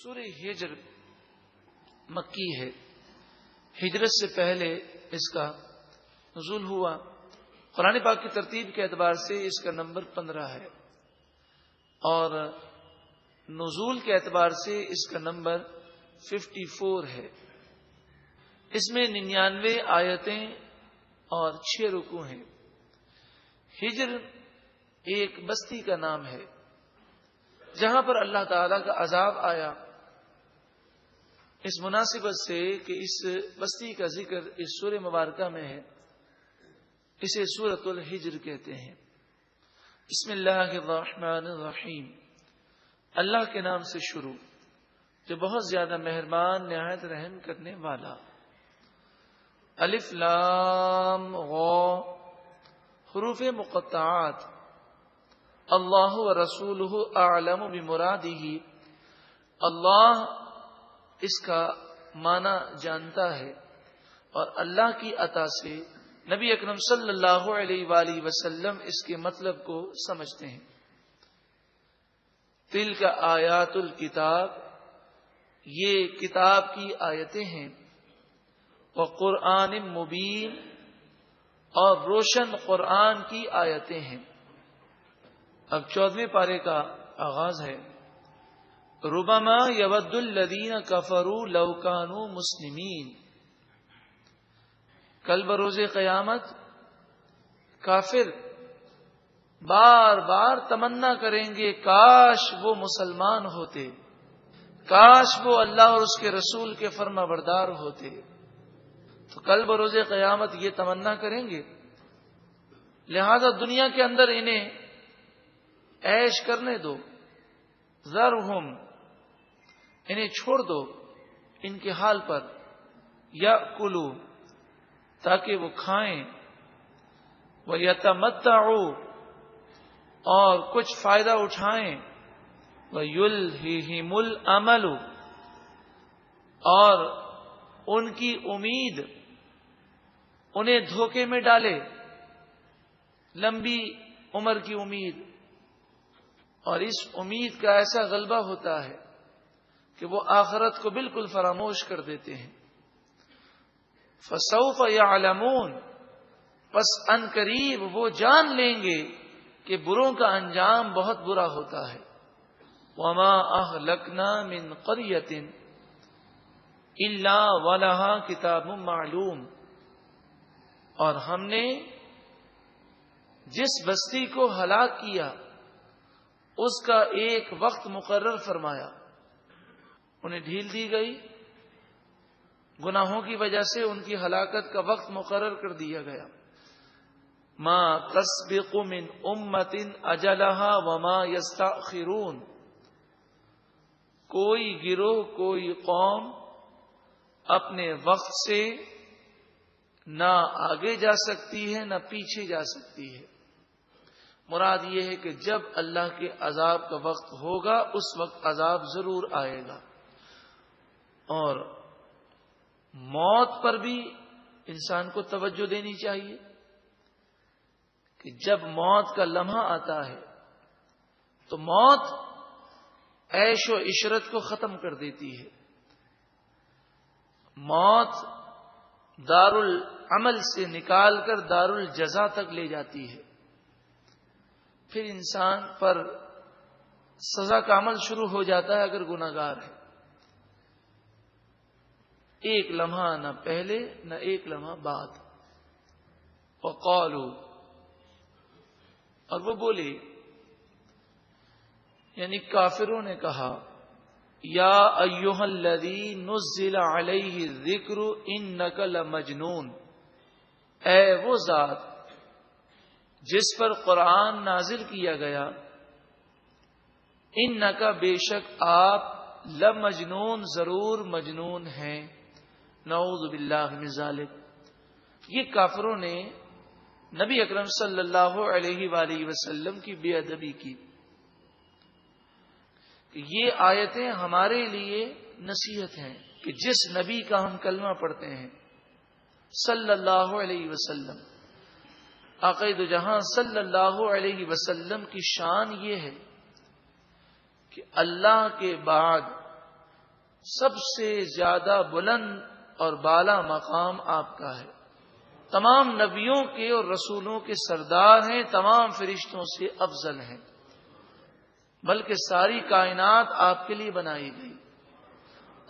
سورہ ہجر مکی ہے. ہجرت سے پہلے اس کا نزول ہوا. قرآن پاک کی ترتیب کے اعتبار سے اس کا نمبر 15 ہے اور نزول کے اعتبار سے اس کا نمبر 54 ہے. اس میں 99 آیتیں اور 6 رکوع ہیں. ہجر ایک بستی کا نام ہے جہاں پر اللہ تعالی کا عذاب آیا. اس مناسبت سے کہ اس بستی کا ذکر اس سورہ مبارکہ میں ہے اسے سورۃ الحجر کہتے ہیں. بسم اللہ الرحمن الرحیم. اللہ کے نام سے شروع جو بہت زیادہ مہربان نہایت رحم کرنے والا. الف لام غ حروف مقطعات. اللہ ورسولہ اعلم بمرادہ. اللہ اس کا معنی جانتا ہے اور اللہ کی عطا سے نبی اکرم صلی اللہ علیہ وآلہ وسلم اس کے مطلب کو سمجھتے ہیں. تلک آیات الکتاب یہ کتاب کی آیتیں ہیں. وقرآن مبین اور روشن قرآن کی آیتیں ہیں. اب 14ویں پارے کا آغاز ہے. ربما یود الذین کفروا لو کانوا مسلمین. کل بروز قیامت کافر بار بار تمنا کریں گے کاش وہ مسلمان ہوتے، کاش وہ اللہ اور اس کے رسول کے فرما بردار ہوتے. تو کل بروز قیامت یہ تمنا کریں گے. لہذا دنیا کے اندر انہیں عیش کرنے دو. ذرہم انہیں چھوڑ دو ان کے حال پر. یاکلوا تاکہ وہ کھائیں. ویتمتعوا اور کچھ فائدہ اٹھائیں. ویلہہم الامل اور ان کی امید انہیں دھوکے میں ڈالے. لمبی عمر کی امید اور اس امید کا ایسا غلبہ ہوتا ہے کہ وہ آخرت کو بالکل فراموش کر دیتے ہیں. فسوف یعلمون پس ان قریب وہ جان لیں گے کہ بروں کا انجام بہت برا ہوتا ہے. وما اہلکنا من قریۃ الا ولہا کتاب معلوم. اور ہم نے جس بستی کو ہلاک کیا اس کا ایک وقت مقرر فرمایا. انہیں ڈھیل دی گئی گناہوں کی وجہ سے ان کی ہلاکت کا وقت مقرر کر دیا گیا. ما تسبق من امت اجلہا وما یستأخرون. کوئی گروہ کوئی قوم اپنے وقت سے نہ آگے جا سکتی ہے نہ پیچھے جا سکتی ہے. مراد یہ ہے کہ جب اللہ کے عذاب کا وقت ہوگا اس وقت عذاب ضرور آئے گا. اور موت پر بھی انسان کو توجہ دینی چاہیے کہ جب موت کا لمحہ آتا ہے تو موت عیش و عشرت کو ختم کر دیتی ہے. موت دار العمل سے نکال کر دار الجزا تک لے جاتی ہے. پھر انسان پر سزا کا عمل شروع ہو جاتا ہے اگر گناہگار ہے. ایک لمحہ نہ پہلے نہ ایک لمحہ بعد. وقالوا اور وہ بولے یعنی کافروں نے کہا یا ایھا الذی نزل علیہ الذکر انک لمجنون. اے وہ ذات جس پر قرآن نازل کیا گیا انک بے شک آپ لمجنون ضرور مجنون ہیں. نعوذ باللہ من ذالک. یہ کافروں نے نبی اکرم صلی اللہ علیہ وآلہ وسلم کی بے ادبی کی. کہ یہ آیتیں ہمارے لیے نصیحت ہیں کہ جس نبی کا ہم کلمہ پڑھتے ہیں صلی اللہ علیہ وسلم آقا دو جہاں صلی اللہ علیہ وسلم کی شان یہ ہے کہ اللہ کے بعد سب سے زیادہ بلند اور بالا مقام آپ کا ہے. تمام نبیوں کے اور رسولوں کے سردار ہیں, تمام فرشتوں سے افضل ہیں, بلکہ ساری کائنات آپ کے لیے بنائی گئی.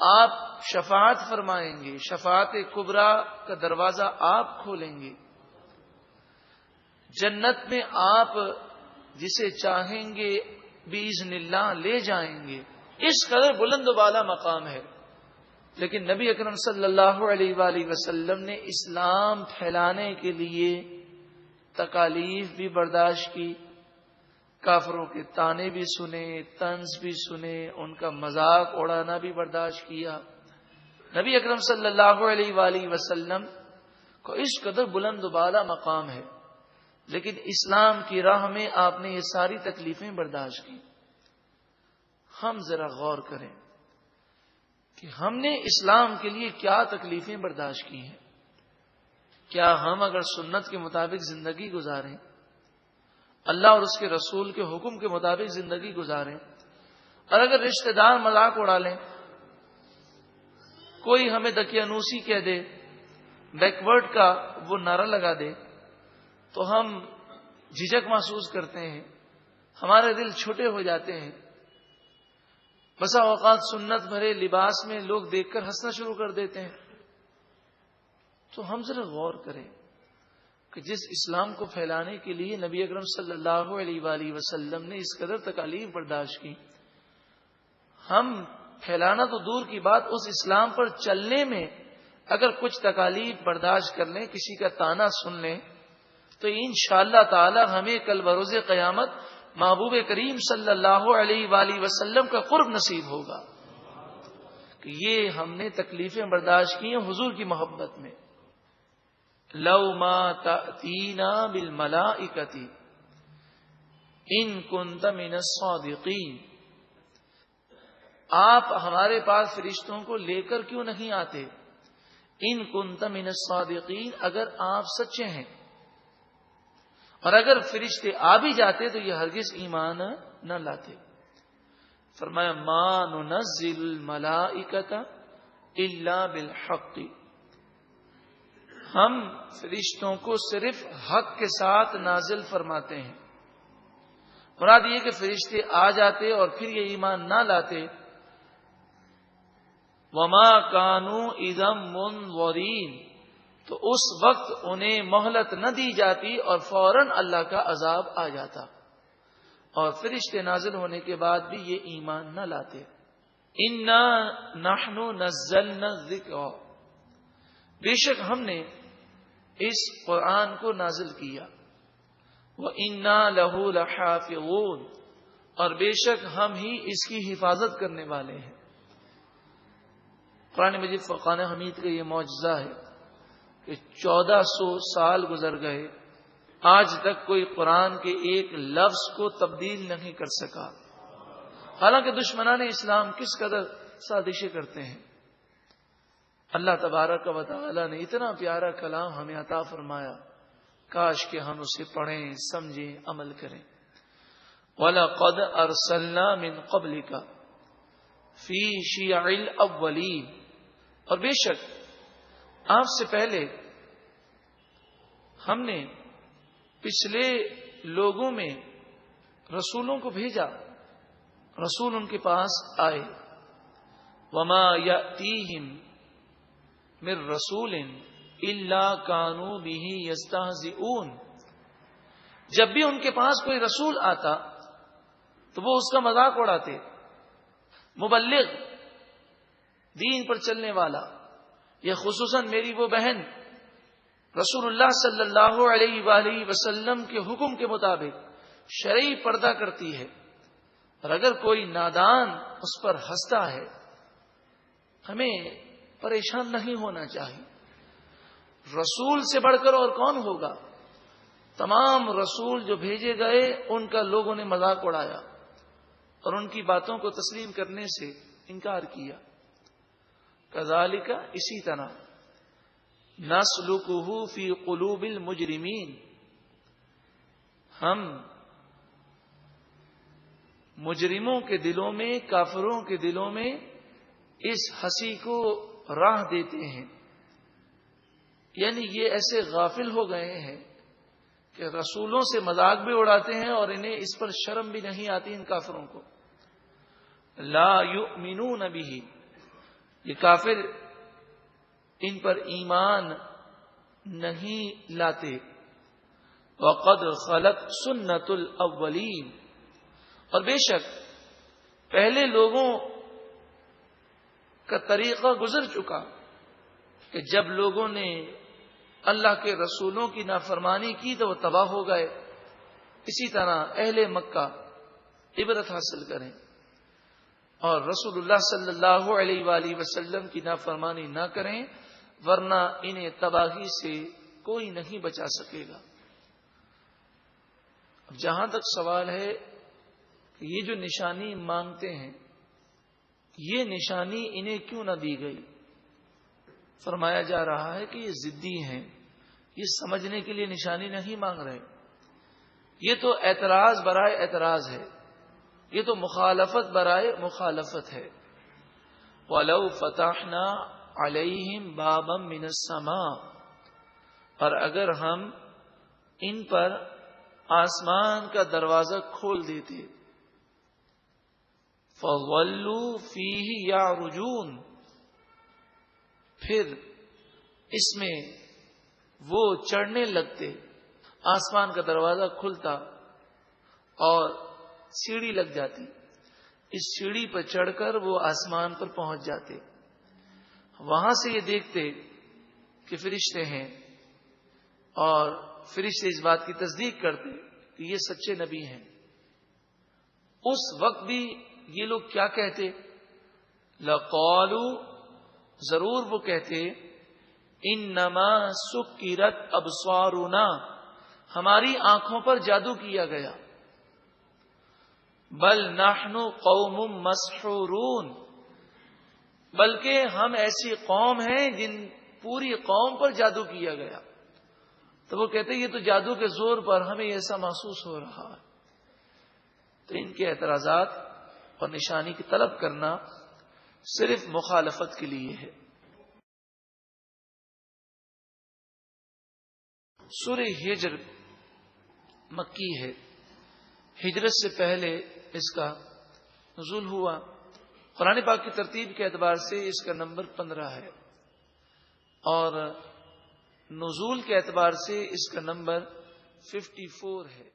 آپ شفاعت فرمائیں گے, شفاعت کبریٰ کا دروازہ آپ کھولیں گے. جنت میں آپ جسے چاہیں گے باذن اللہ لے جائیں گے. اس قدر بلند و بالا مقام ہے. لیکن نبی اکرم صلی اللہ علیہ وآلہ وسلم نے اسلام پھیلانے کے لیے تکالیف بھی برداشت کی, کافروں کے طعنے بھی سنے, طنز بھی سنے, ان کا مذاق اڑانا بھی برداشت کیا. نبی اکرم صلی اللہ علیہ وآلہ وسلم کو اس قدر بلند و بالا مقام ہے, لیکن اسلام کی راہ میں آپ نے یہ ساری تکلیفیں برداشت کی. ہم ذرا غور کریں کہ ہم نے اسلام کے لیے کیا تکلیفیں برداشت کی ہیں. کیا ہم اگر سنت کے مطابق زندگی گزاریں, اللہ اور اس کے رسول کے حکم کے مطابق زندگی گزاریں, اور اگر رشتہ دار مذاق اڑا لیں, کوئی ہمیں دقیانوسی کہہ دے, بیکورڈ کا وہ نعرہ لگا دے, تو ہم جھجک محسوس کرتے ہیں, ہمارے دل چھوٹے ہو جاتے ہیں. بسا اوقات سنت بھرے لباس میں لوگ دیکھ کر ہنسنا شروع کر دیتے ہیں. تو ہم ذرا غور کریں کہ جس اسلام کو پھیلانے کے لیے نبی اکرم صلی اللہ علیہ وآلہ وسلم نے اس قدر تکالیف برداشت کی, ہم پھیلانا تو دور کی بات, اس اسلام پر چلنے میں اگر کچھ تکالیف برداشت کر لیں, کسی کا طعنہ سن لیں, تو انشاءاللہ تعالی ہمیں کل بروز قیامت محبوب کریم صلی اللہ علیہ وآلہ وسلم کا قرب نصیب ہوگا کہ یہ ہم نے تکلیفیں برداشت کی ہیں حضور کی محبت میں. لو ما تأتینا بالملائکۃ ان کنت من الصادقین, آپ ہمارے پاس فرشتوں کو لے کر کیوں نہیں آتے, ان کنت من الصادقین, اگر آپ سچے ہیں. اور اگر فرشتے آ بھی جاتے تو یہ ہرگز ایمان نہ لاتے. فرمایا ما ننزل الملائکۃ الا بالحق, ہم فرشتوں کو صرف حق کے ساتھ نازل فرماتے ہیں. مراد یہ کہ فرشتے آ جاتے اور پھر یہ ایمان نہ لاتے. وما کانوا اذا منظرین, تو اس وقت انہیں مہلت نہ دی جاتی اور فوراً اللہ کا عذاب آ جاتا, اور فرشتے نازل ہونے کے بعد بھی یہ ایمان نہ لاتے. انا نحن نزلنا الذکر, بے شک ہم نے اس قرآن کو نازل کیا. وَإِنَّا لَهُ لَحَافِظُونَ, اور بے شک ہم ہی اس کی حفاظت کرنے والے ہیں. قرآن مجید فرقان حمید کا یہ معجزہ ہے کہ 1400 سال گزر گئے, آج تک کوئی قرآن کے ایک لفظ کو تبدیل نہیں کر سکا. حالانکہ دشمنان اسلام کس قدر سازشیں کرتے ہیں. اللہ تبارک و تعالی نے اتنا پیارا کلام ہمیں عطا فرمایا, کاش کہ ہم اسے پڑھیں, سمجھیں, عمل کریں. وَلَقَدْ أَرْسَلْنَا مِن قَبْلِكَ فِي شِيَعِ الْأَوَّلِينَ, اور بے شک آپ سے پہلے ہم نے پچھلے لوگوں میں رسولوں کو بھیجا, رسول ان کے پاس آئے. وَمَا يَأْتِيهِمْ مِن رَّسُولٍ إِلَّا كَانُوا بِهِ يَسْتَهْزِئُونَ, جب بھی ان کے پاس کوئی رسول آتا تو وہ اس کا مذاق اڑاتے. مبلغ, دین پر چلنے والا, یا خصوصاً میری وہ بہن رسول اللہ صلی اللہ علیہ وآلہ وسلم کے حکم کے مطابق شرعی پردہ کرتی ہے, اور اگر کوئی نادان اس پر ہنستا ہے, ہمیں پریشان نہیں ہونا چاہیے. رسول سے بڑھ کر اور کون ہوگا. تمام رسول جو بھیجے گئے ان کا لوگوں نے مذاق اڑایا اور ان کی باتوں کو تسلیم کرنے سے انکار کیا. کذالک, اسی طرح, نسلکہ فی قلوب المجرمین, ہم مجرموں کے دلوں میں, کافروں کے دلوں میں اس ہنسی کو راہ دیتے ہیں، یعنی یہ ایسے غافل ہو گئے ہیں کہ رسولوں سے مذاق بھی اڑاتے ہیں اور انہیں اس پر شرم بھی نہیں آتی ان کافروں کو. لا یؤمنون بہ، یہ کافر ان پر ایمان نہیں لاتے. وقد خلت سنت الاولین، اور بے شک پہلے لوگوں کا طریقہ گزر چکا کہ جب لوگوں نے اللہ کے رسولوں کی نافرمانی کی تو وہ تباہ ہو گئے. اسی طرح اہل مکہ عبرت حاصل کریں اور رسول اللہ صلی اللہ علیہ وآلہ وسلم کی نافرمانی نہ کریں، ورنہ انہیں تباہی سے کوئی نہیں بچا سکے گا. اب جہاں تک سوال ہے کہ یہ جو نشانی مانگتے ہیں، یہ نشانی انہیں کیوں نہ دی گئی؟ فرمایا جا رہا ہے کہ یہ ضدی ہیں، یہ سمجھنے کے لیے نشانی نہیں مانگ رہے. یہ تو اعتراض برائے اعتراض ہے، یہ تو مخالفت برائے مخالفت ہے. وَلَوْ فَتَحْنَا عَلَيْهِمْ بَابًا مِنَ السَّمَاءِ، اور اگر ہم ان پر آسمان کا دروازہ کھول دیتے، فَظَلُّوا فِيهِ يَعْرُجُونَ، پھر اس میں وہ چڑھنے لگتے. آسمان کا دروازہ کھلتا اور سیڑھی لگ جاتی، اس سیڑھی پر چڑھ کر وہ آسمان پر پہنچ جاتے. وہاں سے یہ دیکھتے کہ فرشتے ہیں اور فرشتے اس بات کی تصدیق کرتے کہ یہ سچے نبی ہیں. اس وقت بھی یہ لوگ کیا کہتے؟ لَقَالُوا، ضرور وہ کہتے، انما سکرت ابصارنا، ہماری آنکھوں پر جادو کیا گیا. بل نحن قوم مسحورون، بلکہ ہم ایسی قوم ہیں جن پوری قوم پر جادو کیا گیا. تو وہ کہتے یہ تو جادو کے زور پر ہمیں ایسا محسوس ہو رہا ہے. تو ان کے اعتراضات اور نشانی کی طلب کرنا صرف مخالفت کے لیے ہے. سورہ ہجر مکی ہے، ہجرت سے پہلے اس کا نزول ہوا. قرآن پاک کی ترتیب کے اعتبار سے اس کا نمبر 15 ہے اور نزول کے اعتبار سے اس کا نمبر 54 ہے.